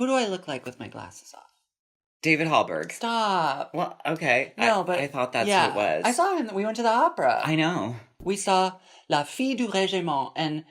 Who do I look like with my glasses off? David Hallberg. Stop. Well, okay. No, but I thought that's who it was. I saw him. We went to the opera. I know. We saw La Fille du Régiment, and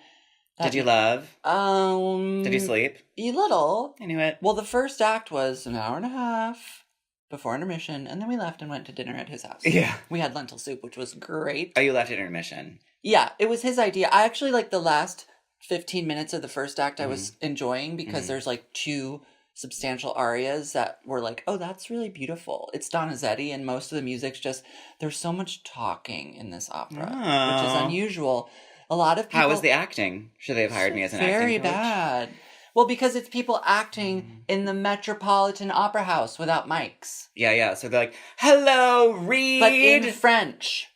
did you love? Did you sleep? A little. I knew it. Well, the first act was an hour and a half before intermission, and then we left and went to dinner at his house. Yeah. We had lentil soup, which was great. Oh, you left at intermission? Yeah, it was his idea. I actually like the last 15 minutes of the first act I was enjoying because there's like 2 substantial arias that were like, oh, that's really beautiful. It's Donizetti, and most of the music's just, there's so much talking in this opera, which is unusual. A lot of people... How was the acting? Should they have hired me as an acting coach? Very bad. Well, because it's people acting in the Metropolitan Opera House without mics. Yeah. So they're like, hello, Reid. But in French.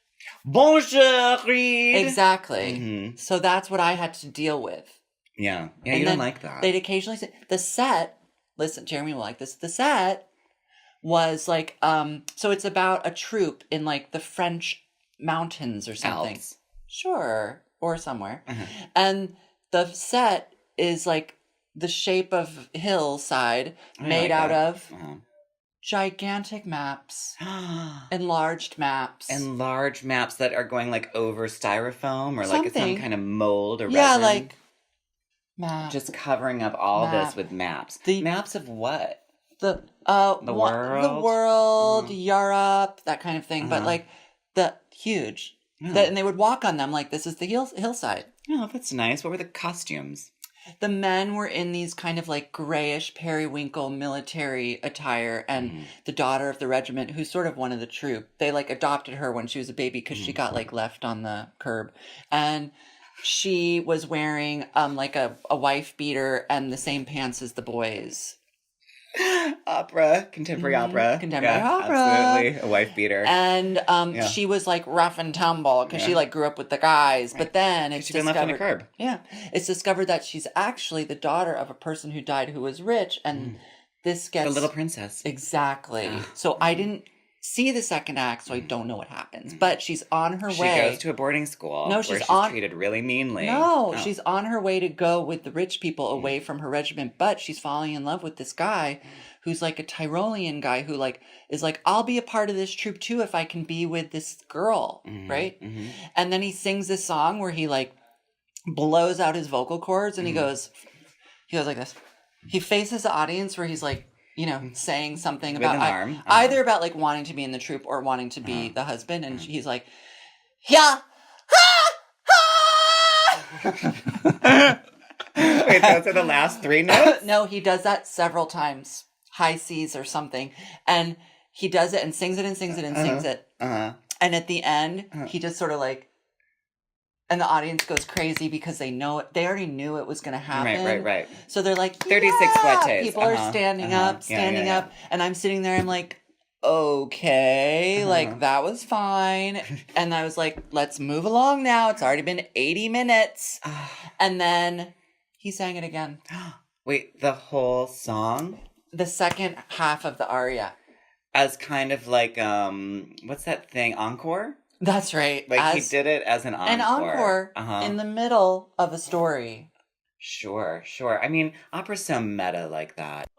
Bonjour, Reid. Exactly. Mm-hmm. So that's what I had to deal with. Yeah, and you don't like that. They'd occasionally say, the set, listen, Jeremy will like this, the set was like, so it's about a troupe in like the French mountains or something. Alps. Sure, or somewhere. Uh-huh. And the set is like the shape of hillside made out of gigantic maps. Enlarged maps. Enlarged maps that are going like over styrofoam or something. like some kind of mold or yeah, resin. like maps. Just covering up all this with maps. The maps of what? The world? The world, Europe, that kind of thing. But like the huge. And they would walk on them like this is the hillside. Oh, that's nice. What were the costumes? The men were in these kind of like grayish periwinkle military attire, and the daughter of the regiment, who's sort of one of the troop, they like adopted her when she was a baby because she got like left on the curb, and she was wearing like a wife beater and the same pants as the boys. Opera, contemporary opera. Contemporary opera. Absolutely. A wife beater. And she was like rough and tumble because she like grew up with the guys. Right. But then it's been left on the curb. Yeah. It's discovered that she's actually the daughter of a person who died who was rich. And this gets... The little princess. Exactly. So I didn't see the second act, so I don't know what happens. But she's on her way. She goes to a boarding school where she's treated really meanly. No, she's on her way to go with the rich people away from her regiment, but she's falling in love with this guy who's like a Tyrolean guy who like is like, I'll be a part of this troupe too if I can be with this girl, right? Mm-hmm. And then he sings this song where he like blows out his vocal cords and he goes like this. He faces the audience where he's like, you know, saying something about either about like wanting to be in the troupe or wanting to be the husband, and he's like, yeah, Wait, those are the last 3 notes? No, he does that several times, high C's or something, and he does it and sings it and sings it and sings it, and at the end he just sort of like. And the audience goes crazy because they know it. They already knew it was going to happen. Right. So they're like, 36 fletes. People are standing up. And I'm sitting there. I'm like, okay, like that was fine. And I was like, let's move along now. It's already been 80 minutes. And then he sang it again. Wait, the whole song? The second half of the aria. As kind of like, what's that thing? Encore? That's right. Like he did it as an encore. An encore in the middle of a story. Sure. I mean, opera's so meta like that.